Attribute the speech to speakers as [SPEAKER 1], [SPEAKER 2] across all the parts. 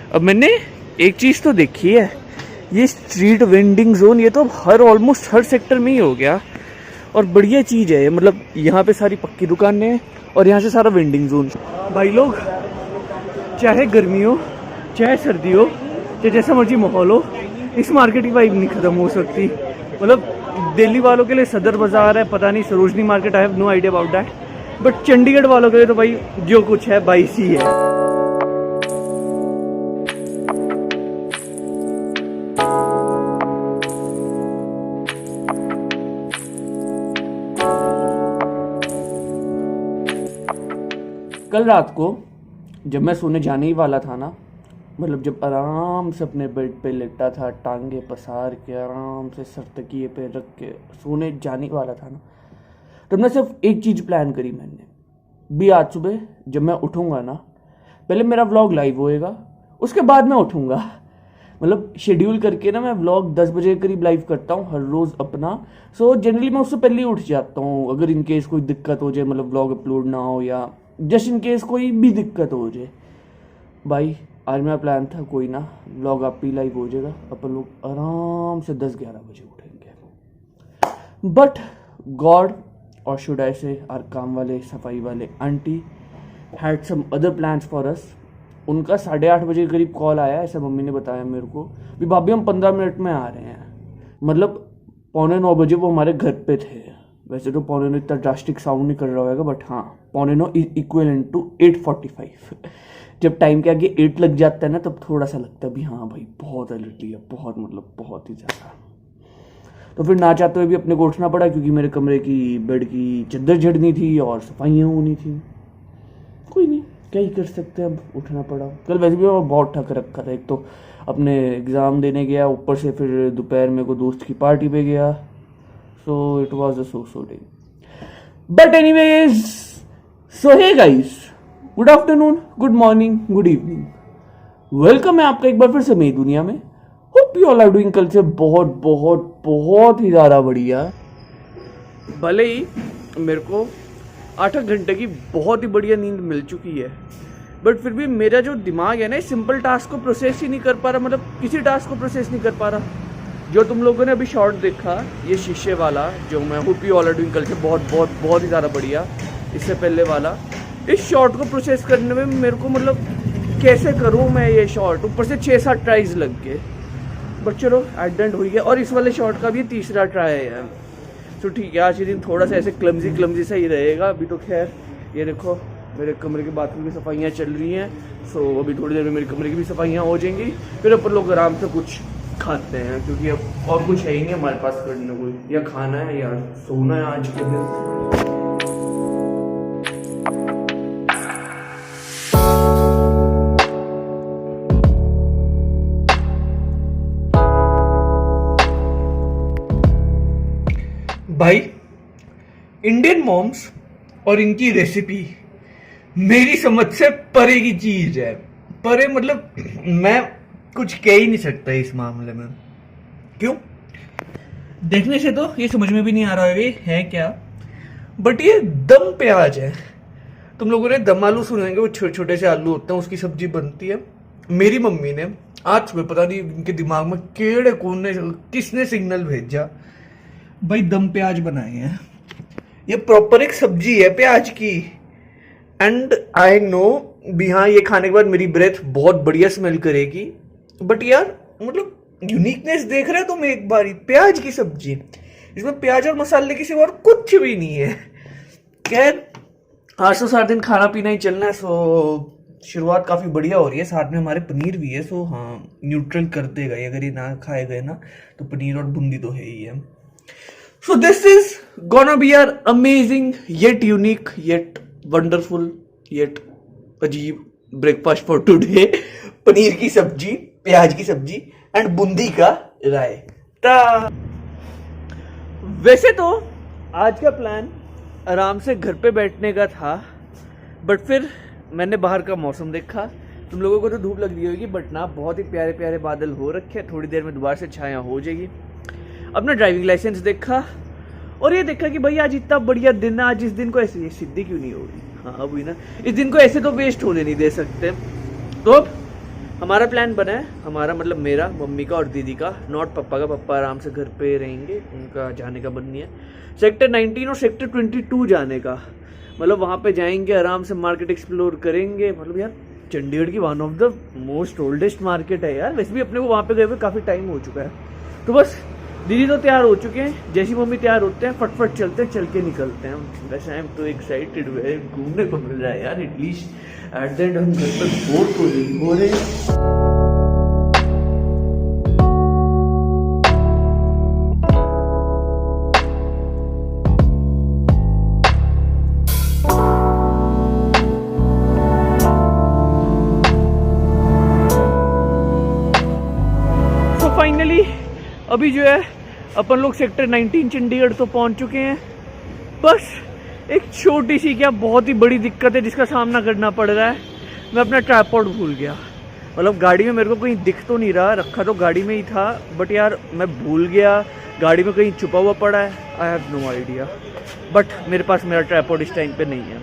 [SPEAKER 1] अब मैंने एक चीज़ तो देखी है, ये स्ट्रीट वेंडिंग जोन ये तो ऑलमोस्ट हर सेक्टर में ही हो गया और बढ़िया चीज़ है। मतलब यहाँ पे सारी पक्की दुकानें हैं और यहाँ से सारा वेंडिंग जोन। भाई लोग चाहे गर्मी हो चाहे सर्दी हो चाहे जैसा मर्जी माहौल हो, इस मार्केट की वाइब नहीं ख़त्म हो सकती। मतलब दिल्ली वालों के लिए सदर बाज़ार है, पता नहीं Sarojini market, I have no idea about that, but Chandigarh वालों के लिए तो भाई जो कुछ है बाई सी है। कल रात को जब मैं सोने जाने ही वाला था ना, मतलब जब आराम से अपने बेड पे लेटा था, टांगे पसार के आराम से सर तकिए पे रख के सोने जाने वाला था ना, तब मैं सिर्फ एक चीज़ प्लान करी मैंने भी। आज सुबह जब मैं उठूँगा ना, पहले मेरा व्लॉग लाइव होएगा, उसके बाद मैं उठूँगा। मतलब शेड्यूल करके ना मैं व्लॉग 10 बजे के करीब लाइव करता हूँ हर रोज़ अपना। सो जनरली मैं उससे पहले ही उठ जाता हूँ, अगर इन केस कोई दिक्कत हो जाए, मतलब व्लॉग अपलोड ना हो या जस्ट इन केस कोई भी दिक्कत हो जाए। भाई आज मेरा प्लान था कोई ना, व्लॉग आप ही लाइव हो जाएगा, अपन लोग आराम से 10-11 बजे उठेंगे। But god or should I say our काम वाले सफाई वाले aunty had some other plans for us. उनका 8:30 बजे के करीब कॉल आया, ऐसा मम्मी ने बताया मेरे को, भी भाभी हम 15 मिनट में आ रहे हैं। मतलब 8:45 बजे वो हमारे घर पे थे। वैसे तो 8:45 इतना ड्रास्टिक साउंड नहीं कर रहा होगा, बट हाँ 8:45 इज इक्वलेंट टू 8:45। जब टाइम के आगे 8 लग जाता है ना, तब थोड़ा सा लगता है भी हाँ भाई बहुत अलर्ट है, बहुत मतलब बहुत ही ज़्यादा। तो फिर ना चाहते हुए भी अपने को उठना पड़ा, क्योंकि मेरे कमरे की बेड की चादर झड़नी थी और सफाइयाँ होनी थी। कोई नहीं, क्या ही कर सकते हैं, अब उठना पड़ा। कल वैसे भी मैं बहुत थक रखा था, एक तो अपने एग्ज़ाम देने गया, ऊपर से फिर दोपहर में को दोस्त की पार्टी पे गया। So it was a so day. But anyways, so hey guys, good afternoon, good morning, good evening, welcome है आपका एक बार फिर से मेरी दुनिया में। Hope you all are doing कल से बहुत बहुत बहुत ही ज़्यादा बढ़िया। भले ही मेरे को 8 घंटे की बहुत ही बढ़िया नींद मिल चुकी है, बट फिर भी मेरा जो दिमाग है ना, सिंपल टास्क को प्रोसेस ही नहीं कर पा रहा। मतलब किसी टास्क को प्रोसेस नहीं कर पा रहा। जो तुम लोगों ने अभी शॉर्ट देखा, ये शीशे वाला, जो मैं hope you all are doing कल से बहुत बहुत बहुत ही ज़्यादा बढ़िया, इससे पहले वाला, इस शॉर्ट को प्रोसेस करने में मेरे को मतलब कैसे करूँ मैं ये शॉर्ट, ऊपर से 6-7 ट्राइज लग गए। बट चलो एट द एंड हो गया, और इस वाले शॉर्ट का भी तीसरा ट्राई है यार। तो ठीक है, आज के दिन थोड़ा सा ऐसे क्लमजी सा ही रहेगा। अभी तो खैर ये देखो मेरे कमरे के बाथरूम की सफाइयाँ चल रही हैं। सो अभी थोड़ी देर में मेरे कमरे की भी सफाइयाँ हो जाएंगी, फिर अपन लोग आराम से कुछ खाते हैं, क्योंकि अब और कुछ है ही नहीं हमारे पास करने को, या खाना है या सोना है आज के दिन। भाई इंडियन मॉम्स और इनकी रेसिपी मेरी समझ से परे की चीज है। परे मतलब मैं कुछ कह ही नहीं सकता इस मामले में। क्यों? देखने से तो ये समझ में भी नहीं आ रहा है क्या, बट ये दम प्याज है। तुम लोगों ने दम आलू सुने होंगे, वो छोटे छोटे से आलू होते हैं, उसकी सब्जी बनती है। मेरी मम्मी ने आज सुबह पता नहीं इनके दिमाग में केड़े कोने किसने सिग्नल भेजा, भाई दम प्याज बनाए हैं। ये प्रॉपर एक सब्जी है प्याज की। एंड आई नो भी हाँ, ये खाने के बाद मेरी ब्रेथ बहुत बढ़िया स्मेल करेगी, बट यार मतलब यूनिकनेस देख रहे हो तुम एक बार ही, प्याज की सब्जी, इसमें प्याज और मसाले की सिवा और कुछ भी नहीं है। खैर आज तो सारा दिन खाना पीना ही चलना है, सो शुरुआत काफ़ी बढ़िया हो रही है। साथ में हमारे पनीर भी है, सो हाँ न्यूट्रल कर देगा ये, अगर ये ना खाए गए ना तो पनीर और बूंदी तो है ही है। So this is gonna be our amazing yet unique yet wonderful yet अजीब ब्रेकफास्ट फॉर टुडे। पनीर की सब्जी, प्याज की सब्जी एंड बूंदी का रायता। वैसे तो आज का प्लान आराम से घर पे बैठने का था, बट फिर मैंने बाहर का मौसम देखा। तुम लोगों को तो धूप लग रही होगी, बट ना बहुत ही प्यारे प्यारे बादल हो रखे हैं, थोड़ी देर में दोबारा से छाया हो जाएगी। अपना ड्राइविंग लाइसेंस देखा और ये देखा कि भाई आज इतना बढ़िया दिन है, आज इस दिन को ऐसे, ये सिद्धि क्यों नहीं हो रही, हाँ हुई ना, इस दिन को ऐसे तो वेस्ट होने नहीं दे सकते। तो अब हमारा प्लान बना है, हमारा मतलब मेरा, मम्मी का और दीदी का, नॉट पापा का। पापा आराम से घर पे रहेंगे, उनका जाने का मन नहीं है। सेक्टर 19 और सेक्टर 22 जाने का, मतलब वहाँ पे जाएंगे, आराम से मार्केट एक्सप्लोर करेंगे। मतलब यार चंडीगढ़ की one of the most oldest market है यार। वैसे भी अपने को वहाँ पे गए हुए काफ़ी टाइम हो चुका है। तो बस दीदी तो तैयार हो चुके हैं, जैसी मम्मी तैयार होते हैं फटफट चलते हैं, चल के निकलते हैं। वैसे आई एम तो एक्साइटेड हुए, घूमने को मिल रहा है यार। एटलीस्ट एट द एंड हम घर पर बोर तो नहीं हो रहे। फाइनली अभी जो है अपन लोग सेक्टर 19 चंडीगढ़ तो पहुंच चुके हैं। बस एक छोटी सी क्या बहुत ही बड़ी दिक्कत है जिसका सामना करना पड़ रहा है। मैं अपना ट्राइपॉड भूल गया। मतलब गाड़ी में मेरे को कहीं दिख तो नहीं रहा, रखा तो गाड़ी में ही था, बट यार मैं भूल गया। गाड़ी में कहीं छुपा हुआ पड़ा है, I have no idea. But मेरे पास मेरा ट्राइपॉड इस टाइम पे नहीं है,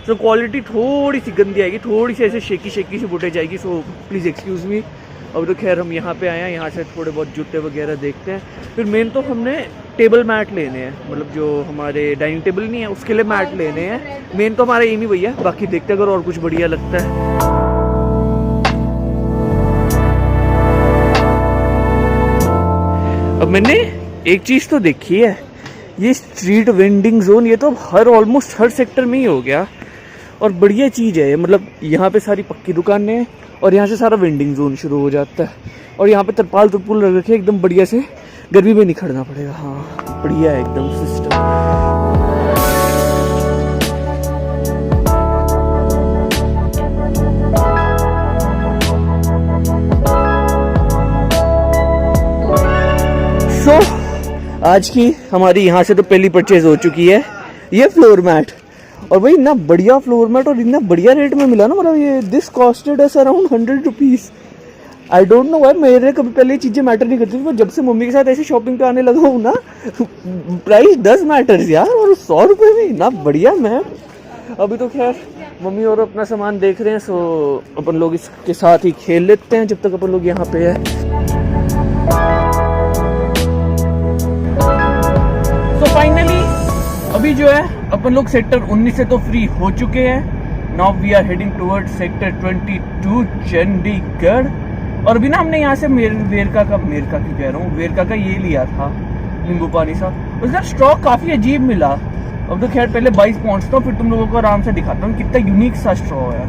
[SPEAKER 1] सो क्वालिटी थोड़ी सी गंदी आएगी, थोड़ी सी ऐसे शेकी सी फुटेज आएगी। So please excuse me. अब तो खैर हम यहाँ पे आए हैं, यहाँ से थोड़े बहुत जूते वगैरह देखते हैं। फिर मेन तो हमने टेबल मैट लेने हैं, मतलब जो हमारे डाइनिंग टेबल नहीं है उसके लिए मैट लेने हैं। मेन तो हमारा एम ही भैया, बाकी देखते अगर और कुछ बढ़िया लगता है। अब मैंने एक चीज़ तो देखी है, ये स्ट्रीट वेंडिंग जोन ये तो ऑलमोस्ट हर सेक्टर में ही हो गया, और बढ़िया चीज़ है। मतलब यहाँ पे सारी पक्की दुकानें हैं और यहाँ से सारा वेंडिंग जोन शुरू हो जाता है। और यहाँ पे तरपाल तुरपुल लग रखे एकदम बढ़िया से, गर्मी में नहीं खड़ना पड़ेगा। हाँ बढ़िया है एकदम सिस्टम। सो आज की हमारी यहाँ से तो पहली परचेज हो चुकी है, ये फ्लोर मैट। और भाई इतना बढ़िया फ्लोर मैट और इतना बढ़िया रेट में मिला ना, मतलब ये this costed S around 100 rupees. I don't know why, मेरे कभी पहले ये चीज़ें मैटर नहीं करती थी, पर जब से मम्मी के साथ ऐसे शॉपिंग पे आने लगा हूँ ना, प्राइस 10 मैटर्स यार। और 100 रुपये में इतना बढ़िया मैट। अभी तो खैर मम्मी और अपना सामान देख रहे हैं, सो अपन लोग इसके साथ ही खेल लेते हैं जब तक अपन लोग यहाँ पे है। सो फाइनली अभी जो है अपन लोग सेक्टर 19 से तो फ्री हो चुके हैं। Now we are heading toward sector 22 Chandigarh. और अभी ना हमने यहाँ से वेरका का ये लिया था नींबू पानी सा। उसका स्ट्रॉ काफ़ी अजीब मिला। अब तो खैर पहले 22 पहुँचता हूँ, फिर तुम लोगों को आराम से दिखाता हूँ कितना यूनिक सा स्ट्रॉ है।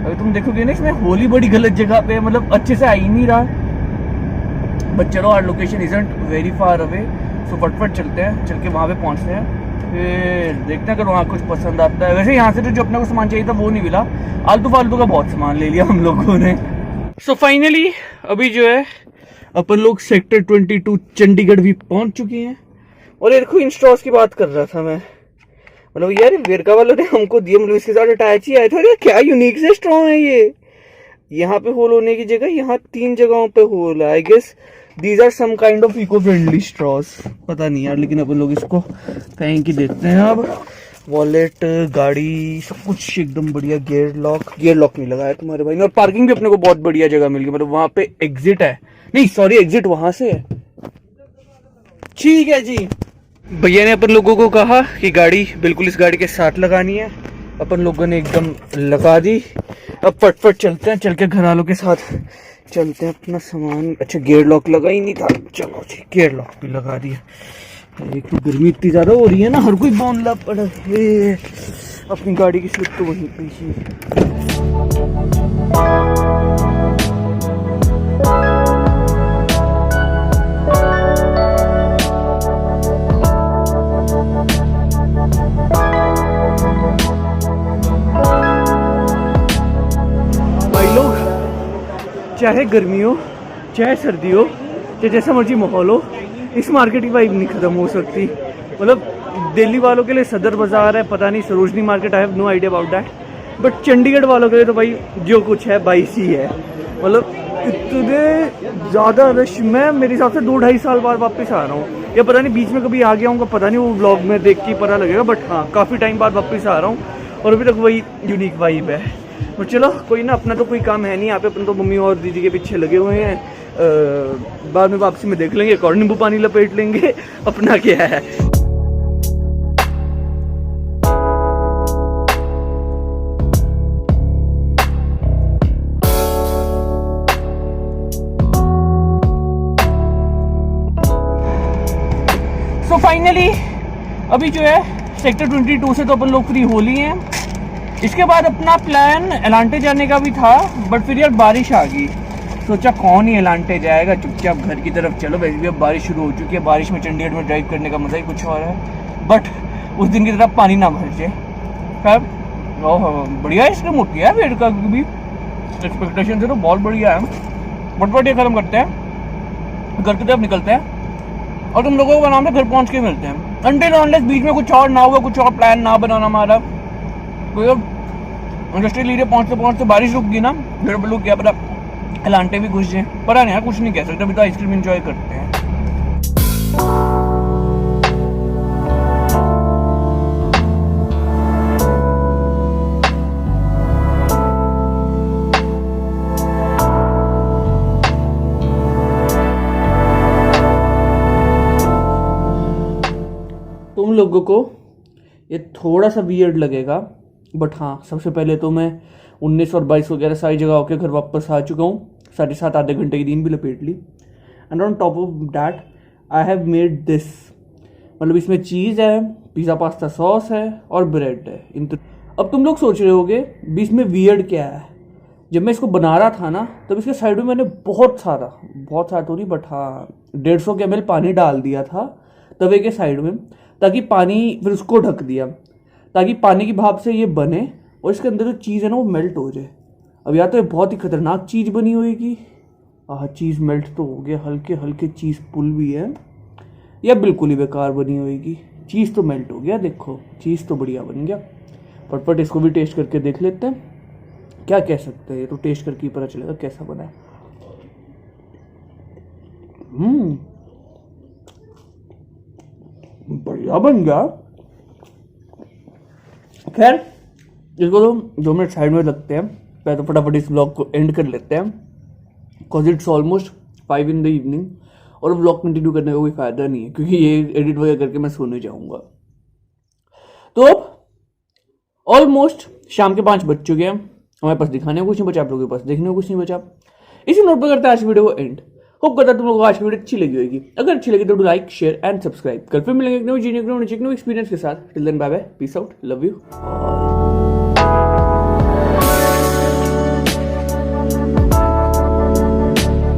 [SPEAKER 1] अगर तुम देखोगे ना, इसमें होली बड़ी गलत जगह पे, मतलब अच्छे से आ ही नहीं रहा। बट चलो our location isn't very far away, so फटफट चलते हैं, चल के वहाँ पे पहुँचते हैं, फिर देखते हैं अगर वहाँ कुछ पसंद आता है। वैसे यहाँ से तो जो अपने को सामान चाहिए था वो नहीं मिला, आलतू फालतू का बहुत सामान ले लिया हम लोगों ने। सो फाइनली अभी जो है अपन लोग सेक्टर 22 चंडीगढ़ भी पहुँच चुके हैं। और देखो इन स्ट्रॉस की बात कर रहा था मैं, मतलब यार वेरका वालों ने हमको दिए, मतलब इसके साथ अटैच ही आया था। यार क्या यूनिक से स्ट्रॉ है ये। यहाँ पे होल होने की जगह यहाँ 3 जगहों पे होल है। I guess these are some kind of eco friendly straws, पता नहीं यार, लेकिन अपन लोग इसको फेंक ही देते हैं। अब वॉलेट, गाड़ी, सब कुछ एकदम बढ़िया। गियर लॉक नहीं लगाया तुम्हारे भाई ने। और पार्किंग भी अपने को बहुत बढ़िया जगह मिल गई, मतलब वहाँ पे एग्जिट है, नहीं सॉरी एग्जिट वहां से है। ठीक है जी। भैया ने अपन लोगों को कहा कि गाड़ी बिल्कुल इस गाड़ी के साथ लगानी है, अपन लोगों ने एकदम लगा दी। अब फटफट चलते हैं, चल के घर वालों के साथ चलते हैं अपना सामान। अच्छा गियर लॉक लगा ही नहीं था, चलो जी गियर लॉक भी लगा दिया। एक तो गर्मी इतनी ज़्यादा हो रही है ना, हर कोई बांधला पड़ा है। अपनी गाड़ी की स्लिप तो वहीं पे ही। भाई लोग, चाहे गर्मी हो चाहे सर्दी हो चाहे जैसा मर्जी माहौल हो, इस मार्केट की वाइब नहीं खत्म हो सकती। मतलब दिल्ली वालों के लिए सदर बाजार है, पता नहीं Sarojini market, I have no idea about that. But Chandigarh वालों के लिए तो भाई जो कुछ है 22 ही है। मतलब इतने ज़्यादा रश, मैं मेरे हिसाब से 2-2.5 साल बाद वापस आ रहा हूँ, या पता नहीं बीच में कभी आ गया हूँ, पता नहीं, वो व्लॉग में देख के पता लगेगा। बट हाँ काफ़ी टाइम बाद वापस आ रहा हूँ और अभी तक वही यूनिक वाइब है। और चलो कोई ना, अपना तो कोई काम है नहीं यहाँ पे, अपन तो मम्मी और दीदी के पीछे लगे हुए हैं। बाद में वापसी में देख लेंगे, एक और नींबू पानी लपेट लेंगे, अपना क्या है। तो फाइनली अभी जो है सेक्टर 22 से तो अपन लोग फ्री हो लिए हैं। इसके बाद अपना प्लान एलांटे जाने का भी था, बट फिर यार बारिश आ गई। सोचा कौन ही एलांटे जाएगा, चुपचाप घर की तरफ चलो। वैसे भी अब बारिश शुरू हो चुकी है, बारिश में चंडीगढ़ में ड्राइव करने का मज़ा ही कुछ और है, बट उस दिन की तरफ पानी ना भर जाए। खैर बढ़िया है, इसमें मोटी है वेट का भी, एक्सपेक्टेशन से तो बहुत बढ़िया है। बट ये खत्म करते हैं, घर की तरफ निकलते हैं और तुम लोगों को बनाना घर पहुंच के मिलते हैं। अनटिल अनलेस बीच में कुछ और ना हुआ, कुछ और प्लान ना बनाना हमारा, तो इंडस्ट्रियल एरिया पहुंचते पहुंचते बारिश रुक गई ना, फिर हम लोग क्या पता एलांटे भी घुस जाए, पता नहीं है, कुछ नहीं कह सकते। अभी तो आइसक्रीम एंजॉय करते हैं। तुम लोगों को ये थोड़ा सा वियर्ड लगेगा, बट हाँ, सबसे पहले तो मैं 19 और 22 वगैरह सारी जगह होकर घर वापस आ चुका हूँ। 7.5 आधे घंटे की नींद भी लपेट ली। And on top of that I have made this, मतलब इसमें चीज़ है, पिज़्ज़ा पास्ता सॉस है और ब्रेड है। अब तुम लोग सोच रहे होगे भी इसमें वियर्ड क्या है। जब मैं इसको बना रहा था ना, तब इसके साइड में मैंने बहुत सारा तो नहीं, बट हाँ 150 ml पानी डाल दिया था तवे के साइड में, ताकि पानी, फिर उसको ढक दिया ताकि पानी की भाप से ये बने और इसके अंदर जो चीज़ है ना वो मेल्ट हो जाए। अब या तो ये बहुत ही खतरनाक चीज़ बनी होगी, चीज़ मेल्ट तो हो गया, हल्के हल्के चीज़ पुल भी है, या बिल्कुल ही बेकार बनी होगी। चीज़ तो मेल्ट हो गया, देखो चीज़ तो बढ़िया बन गया। फटफट इसको भी टेस्ट करके देख लेते हैं, क्या कह सकते हैं, ये तो टेस्ट करके ही पता चलेगा कैसा बना है। बढ़िया बन गया। खैर इसको तो 2 मिनट साइड में रखते हैं, पहले तो फटाफट इस ब्लॉग को एंड कर लेते हैं, because it's almost 5 in the evening और ब्लॉग कंटिन्यू करने का कोई फायदा नहीं है, क्योंकि ये एडिट वगैरह करके मैं सोने जाऊंगा। तो ऑलमोस्ट शाम के 5 बज चुके हैं, हमारे पास दिखाने को कुछ नहीं बचा, आप लोगों के पास देखने को कुछ नहीं बचा। इसी नोट पर करते हैं आज वीडियो को एंड। होप करता तुम लोगों को आज की वीडियो अच्छी लगी होगी। अगर अच्छी लगी तो do like, share and subscribe. कल फिर मिलेंगे एक न्यू एक्सपीरियंस के साथ। Till then bye bye, peace out, love you all.